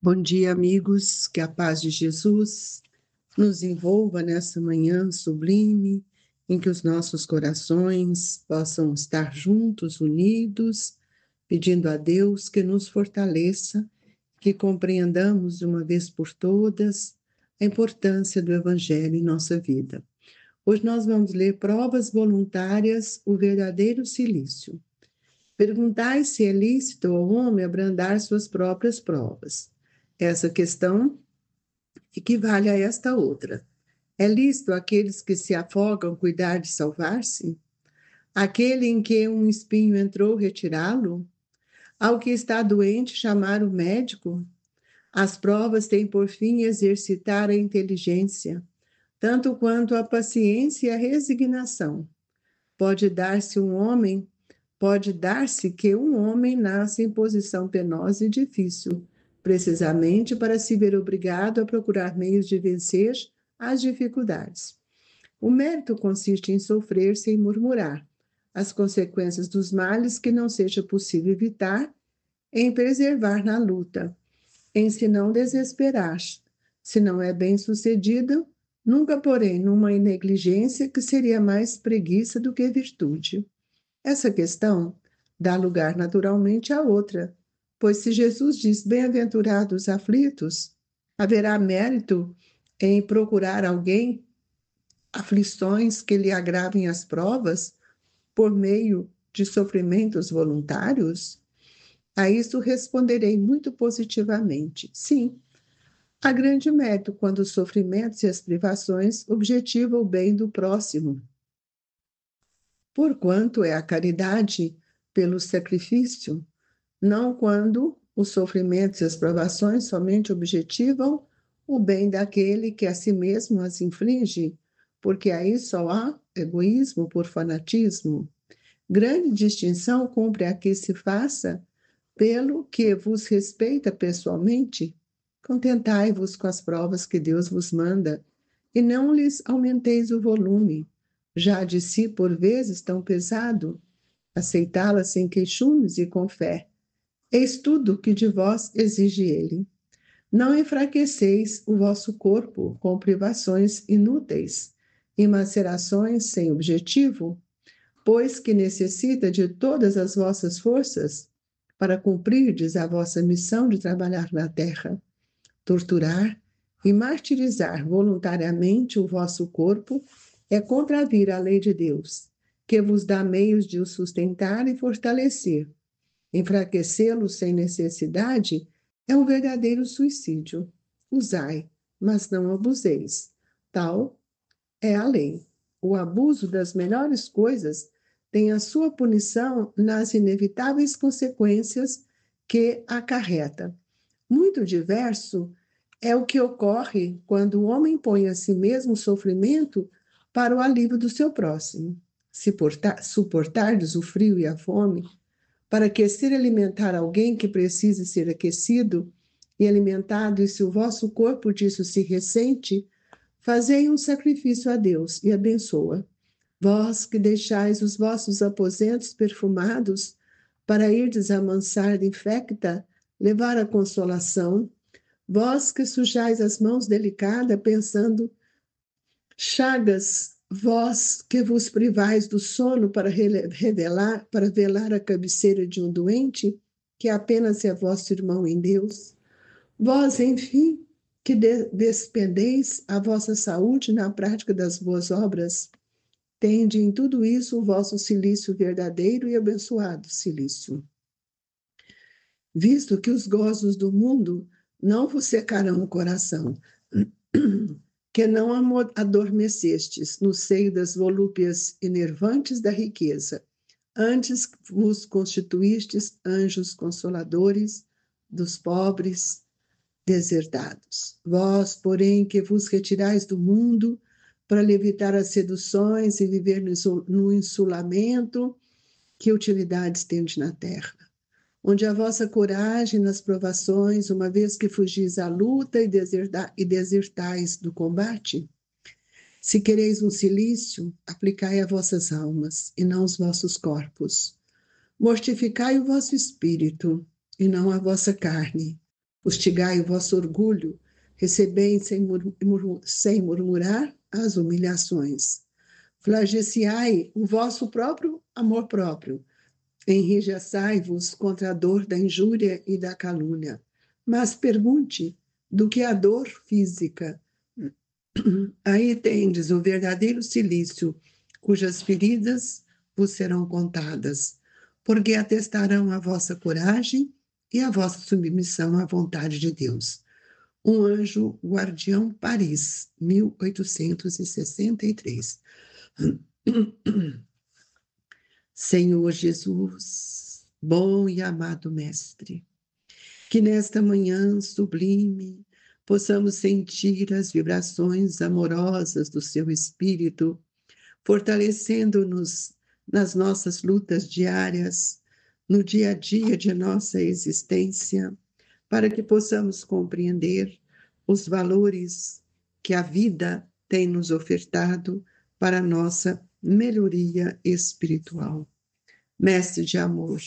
Bom dia, amigos. Que a paz de Jesus nos envolva nessa manhã sublime, em que os nossos corações possam estar juntos, unidos, pedindo a Deus que nos fortaleça, que compreendamos de uma vez por todas a importância do Evangelho em nossa vida. Hoje nós vamos ler Provas Voluntárias, o verdadeiro cilício. Perguntai se é lícito ao homem abrandar suas próprias provas. Essa questão equivale a esta outra. É lícito àqueles que se afogam cuidar de salvar-se? Aquele em que um espinho entrou retirá-lo? Ao que está doente chamar o médico? As provas têm por fim exercitar a inteligência, tanto quanto a paciência e a resignação. Pode dar-se que um homem nasça em posição penosa e difícil, precisamente para se ver obrigado a procurar meios de vencer as dificuldades. O mérito consiste em sofrer sem murmurar as consequências dos males que não seja possível evitar, em preservar na luta, em se não desesperar. Se não é bem-sucedido, nunca porém numa negligência que seria mais preguiça do que virtude. Essa questão dá lugar naturalmente à outra, pois se Jesus diz bem-aventurados os aflitos, haverá mérito em procurar alguém aflições que lhe agravem as provas por meio de sofrimentos voluntários? A isso responderei muito positivamente. Sim, há grande mérito quando os sofrimentos e as privações objetivam o bem do próximo. Porquanto é a caridade pelo sacrifício, não quando os sofrimentos e as provações somente objetivam o bem daquele que a si mesmo as inflige, porque aí só há egoísmo por fanatismo. Grande distinção cumpre aqui se faça pelo que vos respeita pessoalmente. Contentai-vos com as provas que Deus vos manda, e não lhes aumenteis o volume, já de si por vezes tão pesado, aceitá-las sem queixumes e com fé. Eis tudo que de vós exige ele. Não enfraqueceis o vosso corpo com privações inúteis e macerações sem objetivo, pois que necessita de todas as vossas forças para cumprirdes a vossa missão de trabalhar na terra, torturar e martirizar voluntariamente o vosso corpo é contravir a lei de Deus, que vos dá meios de o sustentar e fortalecer. Enfraquecê-lo sem necessidade é um verdadeiro suicídio. Usai, mas não abuseis. Tal é a lei. O abuso das melhores coisas tem a sua punição nas inevitáveis consequências que acarreta. Muito diverso é o que ocorre quando o homem põe a si mesmo o sofrimento para o alívio do seu próximo. Se suportardes o frio e a fome, para aquecer e alimentar alguém que precise ser aquecido e alimentado, e se o vosso corpo disso se ressente, fazei um sacrifício a Deus e abençoa. Vós que deixais os vossos aposentos perfumados para irdes amansar infecta, levar a consolação, vós que sujais as mãos delicadas, pensando chagas, vós que vos privais do sono para velar a cabeceira de um doente, que apenas é vosso irmão em Deus, vós, enfim, que despendeis a vossa saúde na prática das boas obras, tende em tudo isso o vosso cilício verdadeiro e abençoado cilício. Visto que os gozos do mundo não vos secarão o coração, que não adormecestes no seio das volúpias enervantes da riqueza, antes vos constituístes anjos consoladores dos pobres deserdados. Vós, porém, que vos retirais do mundo para lhe evitar as seduções e viver no insulamento, que utilidades tendes na terra? Onde a vossa coragem nas provações, uma vez que fugis à luta e desertais do combate? Se quereis um cilício, aplicai a vossas almas, e não os vossos corpos. Mortificai o vosso espírito, e não a vossa carne, Fustigai o vosso orgulho, recebei sem murmurar as humilhações. Flageciai o vosso próprio amor próprio, enrijeçai-vos contra a dor da injúria e da calúnia. Mas pergunte do que a dor física. Aí tendes o verdadeiro cilício, cujas feridas vos serão contadas, porque atestarão a vossa coragem e a vossa submissão à vontade de Deus. Um anjo guardião, Paris, 1863. Senhor Jesus, bom e amado Mestre, que nesta manhã sublime possamos sentir as vibrações amorosas do seu Espírito, fortalecendo-nos nas nossas lutas diárias, no dia a dia de nossa existência, para que possamos compreender os valores que a vida tem nos ofertado para a nossa melhoria espiritual. Mestre de amor,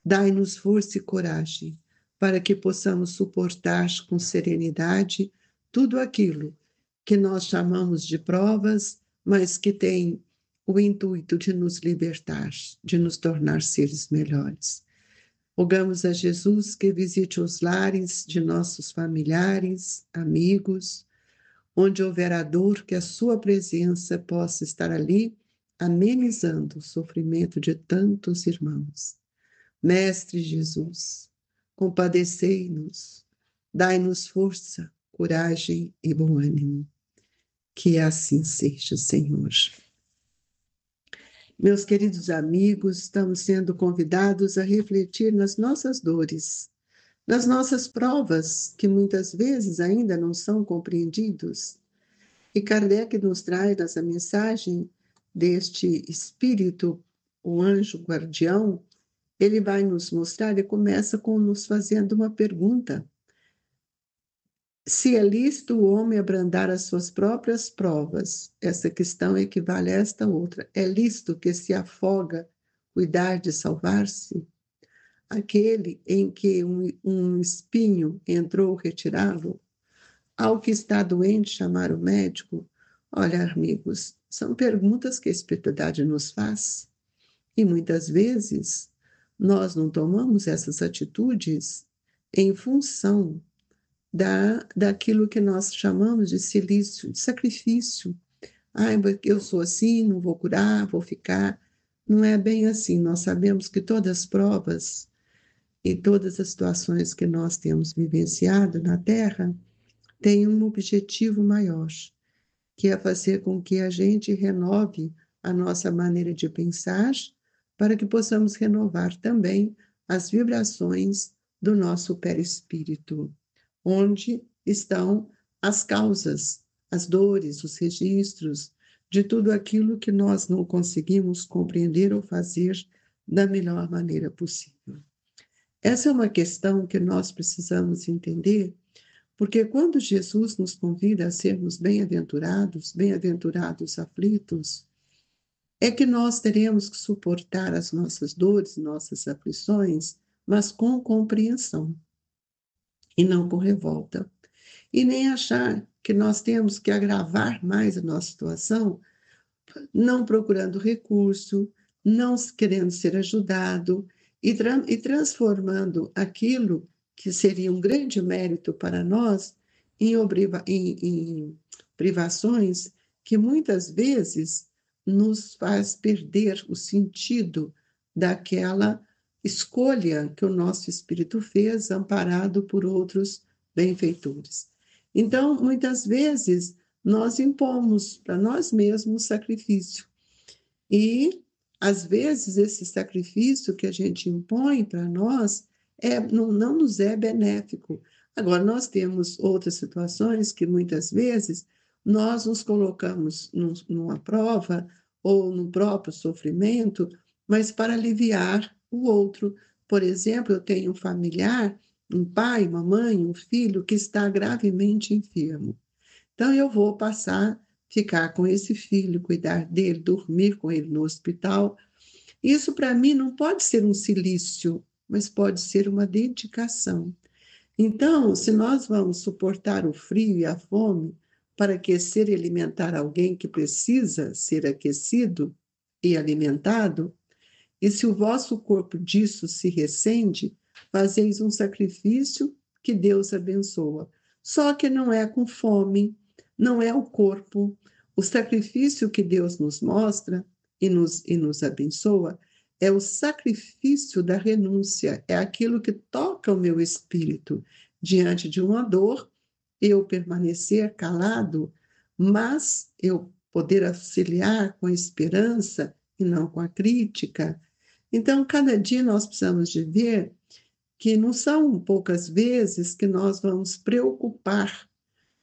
dai-nos força e coragem para que possamos suportar com serenidade tudo aquilo que nós chamamos de provas, mas que tem o intuito de nos libertar, de nos tornar seres melhores. Rogamos a Jesus que visite os lares de nossos familiares, amigos, onde houver a dor, que a sua presença possa estar ali, amenizando o sofrimento de tantos irmãos. Mestre Jesus, compadecei-nos, dai-nos força, coragem e bom ânimo. Que assim seja, Senhor. Meus queridos amigos, estamos sendo convidados a refletir nas nossas dores, nas nossas provas, que muitas vezes ainda não são compreendidos. E Kardec nos traz essa mensagem deste espírito, o anjo guardião. Ele vai nos mostrar, ele começa com nos fazendo uma pergunta. Se é lícito o homem abrandar as suas próprias provas, essa questão equivale a esta outra. É lícito que se afoga cuidar de salvar-se? Aquele em que um espinho entrou retirá-lo? Ao que está doente chamar o médico? Olha, amigos, são perguntas que a espiritualidade nos faz. E muitas vezes nós não tomamos essas atitudes em função daquilo que nós chamamos de silício, de sacrifício. Eu sou assim, não vou curar, vou ficar. Não é bem assim. Nós sabemos que todas as provas e todas as situações que nós temos vivenciado na Terra têm um objetivo maior, que é fazer com que a gente renove a nossa maneira de pensar, para que possamos renovar também as vibrações do nosso perispírito, onde estão as causas, as dores, os registros de tudo aquilo que nós não conseguimos compreender ou fazer da melhor maneira possível. Essa é uma questão que nós precisamos entender, porque quando Jesus nos convida a sermos bem-aventurados, bem-aventurados aflitos, é que nós teremos que suportar as nossas dores, nossas aflições, mas com compreensão e não com revolta. E nem achar que nós temos que agravar mais a nossa situação, não procurando recurso, não querendo ser ajudado e transformando aquilo que seria um grande mérito para nós em privações que muitas vezes nos faz perder o sentido daquela escolha que o nosso espírito fez, amparado por outros benfeitores. Então, muitas vezes, nós impomos para nós mesmos sacrifício. E, às vezes, esse sacrifício que a gente impõe para nós não nos é benéfico. Agora, nós temos outras situações que, muitas vezes, nós nos colocamos numa prova ou no próprio sofrimento, mas para aliviar o outro. Por exemplo, eu tenho um familiar, um pai, uma mãe, um filho que está gravemente enfermo. Então, eu vou ficar com esse filho, cuidar dele, dormir com ele no hospital. Isso, para mim, não pode ser um cilício, mas pode ser uma dedicação. Então, se nós vamos suportar o frio e a fome para aquecer e alimentar alguém que precisa ser aquecido e alimentado, e se o vosso corpo disso se ressente, fazeis um sacrifício que Deus abençoa. Só que não é com fome, não é o corpo. O sacrifício que Deus nos mostra e nos abençoa é o sacrifício da renúncia, é aquilo que toca o meu espírito diante de uma dor, eu permanecer calado, mas eu poder auxiliar com a esperança e não com a crítica. Então, cada dia nós precisamos de ver que não são poucas vezes que nós vamos preocupar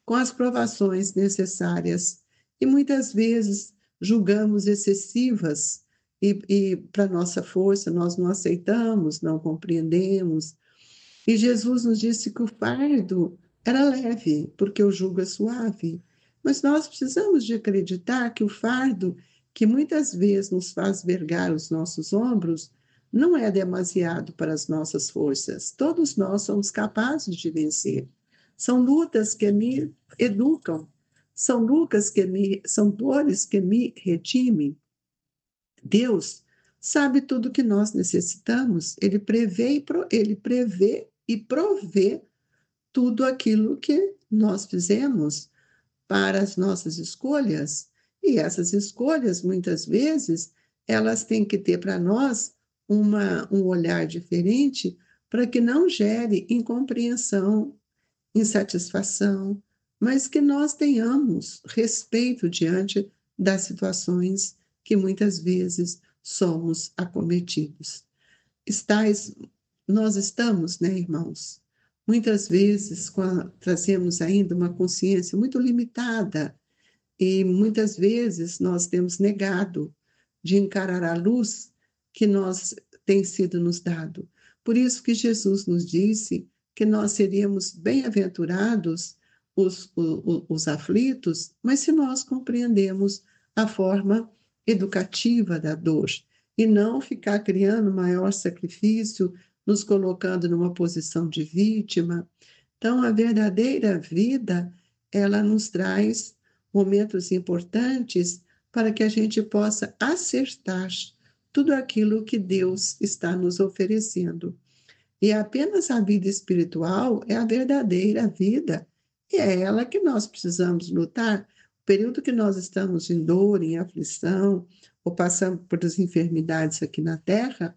com as provações necessárias e muitas vezes julgamos excessivas e para nossa força nós não aceitamos, não compreendemos. E Jesus nos disse que o fardo era leve, porque o jugo é suave. Mas nós precisamos de acreditar que o fardo, que muitas vezes nos faz vergar os nossos ombros, não é demasiado para as nossas forças. Todos nós somos capazes de vencer. São lutas que me educam, são dores que me redimem. Deus sabe tudo que nós necessitamos, ele prevê e provê tudo aquilo que nós fizemos para as nossas escolhas. E essas escolhas, muitas vezes, elas têm que ter para nós um olhar diferente para que não gere incompreensão, insatisfação, mas que nós tenhamos respeito diante das situações que muitas vezes somos acometidos. Estais, nós estamos, né, irmãos? Muitas vezes trazemos ainda uma consciência muito limitada e muitas vezes nós temos negado de encarar a luz que nós tem sido nos dado. Por isso que Jesus nos disse que nós seríamos bem-aventurados os aflitos, mas se nós compreendemos a forma educativa da dor e não ficar criando maior sacrifício, nos colocando numa posição de vítima. Então, a verdadeira vida, ela nos traz momentos importantes para que a gente possa acertar tudo aquilo que Deus está nos oferecendo. E apenas a vida espiritual é a verdadeira vida, e é ela que nós precisamos lutar. O período que nós estamos em dor, em aflição, ou passando por as enfermidades aqui na Terra,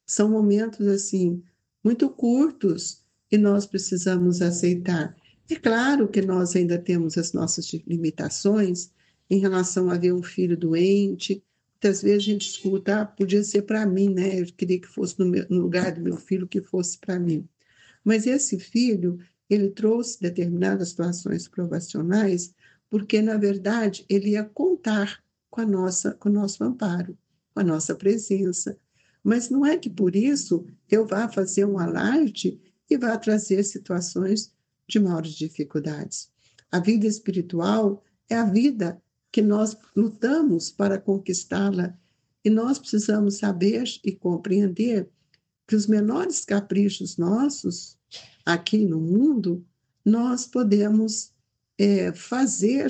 são momentos assim muito curtos e nós precisamos aceitar. É claro que nós ainda temos as nossas limitações em relação a ver um filho doente. Muitas vezes a gente escuta, podia ser para mim, né? Eu queria que fosse no lugar do meu filho, que fosse para mim. Mas esse filho, ele trouxe determinadas situações provacionais, porque, na verdade, ele ia contar com o nosso amparo, com a nossa presença. Mas não é que por isso eu vá fazer um alarde e vá trazer situações de maiores dificuldades. A vida espiritual é a vida que nós lutamos para conquistá-la e nós precisamos saber e compreender que os menores caprichos nossos aqui no mundo, nós podemos fazer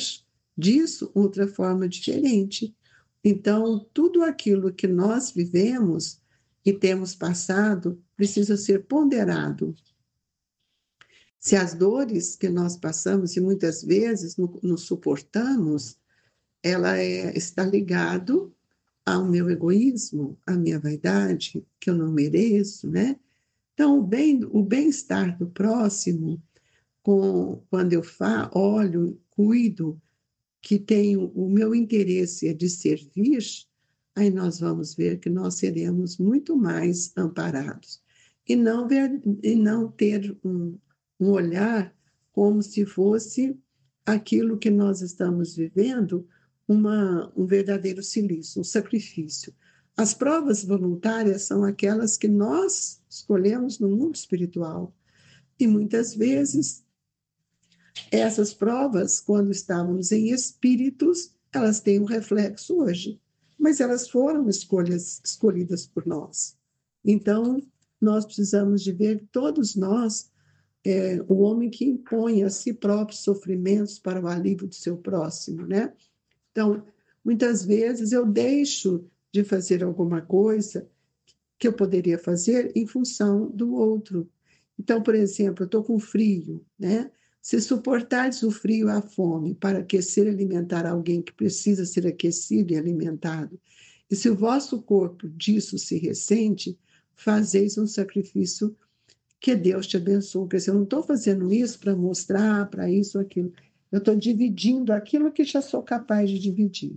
disso outra forma diferente. Então, tudo aquilo que nós vivemos e temos passado precisa ser ponderado. Se as dores que nós passamos e muitas vezes nos suportamos, ela está ligado ao meu egoísmo, à minha vaidade, que eu não mereço, né? Então, o bem-estar do próximo, quando eu olho, cuido, que tenho o meu interesse é de servir, aí nós vamos ver que nós seremos muito mais amparados. E não ter um olhar como se fosse aquilo que nós estamos vivendo, um verdadeiro silício, um sacrifício. As provas voluntárias são aquelas que nós escolhemos no mundo espiritual. E muitas vezes, essas provas, quando estávamos em espíritos, elas têm um reflexo hoje, mas elas foram escolhidas por nós. Então, nós precisamos de ver que todos nós o homem que impõe a si próprio sofrimentos para o alívio do seu próximo, né? Então, muitas vezes eu deixo de fazer alguma coisa que eu poderia fazer em função do outro. Então, por exemplo, eu estou com frio, né? Se suportares o frio e a fome para aquecer e alimentar alguém que precisa ser aquecido e alimentado, e se o vosso corpo disso se ressente, fazeis um sacrifício que Deus te abençoe. Quer dizer, eu não estou fazendo isso para mostrar, para isso ou aquilo. Eu estou dividindo aquilo que já sou capaz de dividir,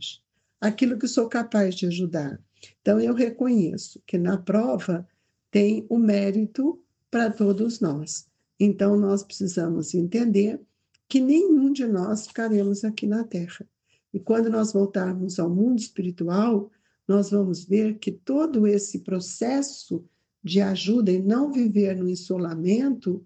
aquilo que sou capaz de ajudar. Então, eu reconheço que na prova tem o mérito para todos nós. Então, nós precisamos entender que nenhum de nós ficaremos aqui na Terra. E quando nós voltarmos ao mundo espiritual, nós vamos ver que todo esse processo de ajuda e não viver no isolamento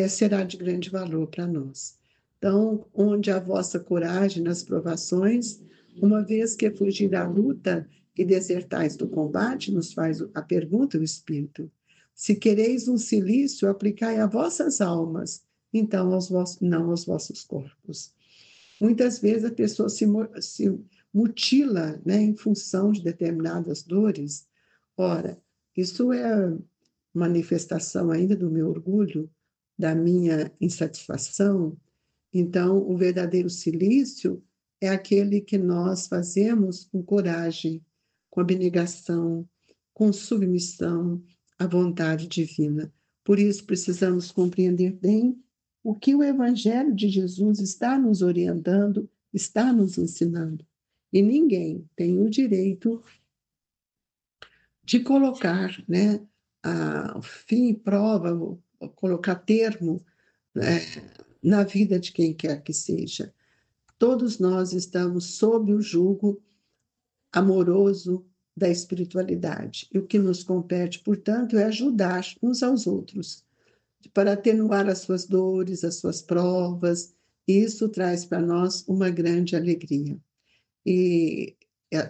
será de grande valor para nós. Então, onde a vossa coragem nas provações, uma vez que fugir da luta e desertais do combate, nos faz a pergunta o Espírito. Se quereis um cilício, aplicai a vossas almas, então não aos vossos corpos. Muitas vezes a pessoa se mutila, né, em função de determinadas dores. Ora, isso é manifestação ainda do meu orgulho, da minha insatisfação. Então, o verdadeiro silício é aquele que nós fazemos com coragem, com abnegação, com submissão à vontade divina. Por isso, precisamos compreender bem o que o Evangelho de Jesus está nos orientando, está nos ensinando. E ninguém tem o direito de colocar, né, a fim e prova, colocar termo, né, na vida de quem quer que seja. Todos nós estamos sob o jugo amoroso da espiritualidade. E o que nos compete, portanto, é ajudar uns aos outros, para atenuar as suas dores, as suas provas, e isso traz para nós uma grande alegria. E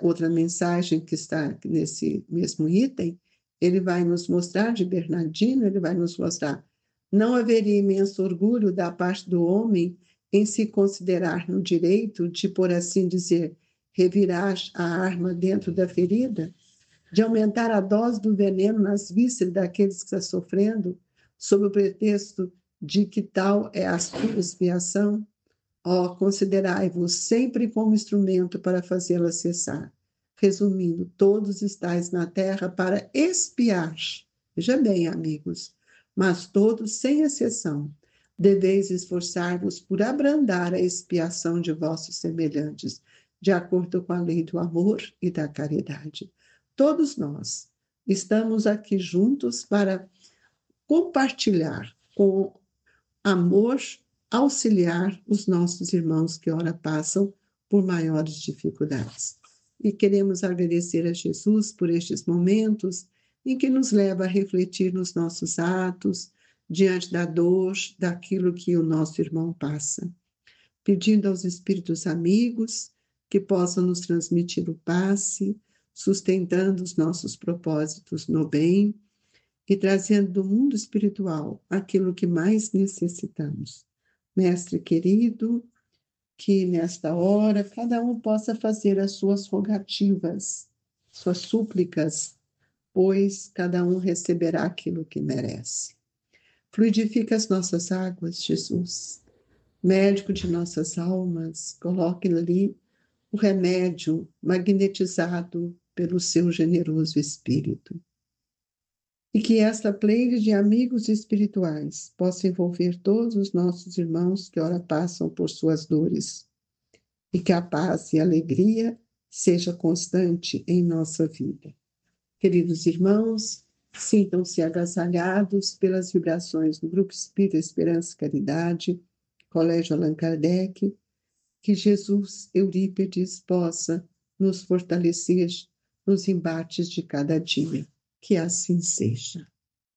outra mensagem que está nesse mesmo item, ele vai nos mostrar, de Bernardino, ele vai nos mostrar: não haveria imenso orgulho da parte do homem em se considerar no direito de, por assim dizer, revirar a arma dentro da ferida, de aumentar a dose do veneno nas vísceras daqueles que estão sofrendo, sob o pretexto de que tal é a sua expiação? Ó, considerai-vos sempre como instrumento para fazê-la cessar. Resumindo, todos estáis na terra para expiar. Veja bem, amigos, mas todos, sem exceção, deveis esforçar-vos por abrandar a expiação de vossos semelhantes, de acordo com a lei do amor e da caridade. Todos nós estamos aqui juntos para compartilhar com amor, auxiliar os nossos irmãos que ora passam por maiores dificuldades. E queremos agradecer a Jesus por estes momentos em que nos leva a refletir nos nossos atos, diante da dor, daquilo que o nosso irmão passa. Pedindo aos espíritos amigos que possam nos transmitir o passe, sustentando os nossos propósitos no bem e trazendo do mundo espiritual aquilo que mais necessitamos. Mestre querido, que nesta hora cada um possa fazer as suas rogativas, suas súplicas, pois cada um receberá aquilo que merece. Fluidifica as nossas águas, Jesus. Médico de nossas almas, coloque ali o remédio magnetizado pelo seu generoso Espírito. E que esta pleide de amigos espirituais possa envolver todos os nossos irmãos que ora passam por suas dores. E que a paz e a alegria seja constante em nossa vida. Queridos irmãos, sintam-se agasalhados pelas vibrações do Grupo Espírita Esperança e Caridade, Colégio Allan Kardec, que Jesus Eurípides possa nos fortalecer nos embates de cada dia. Que assim seja.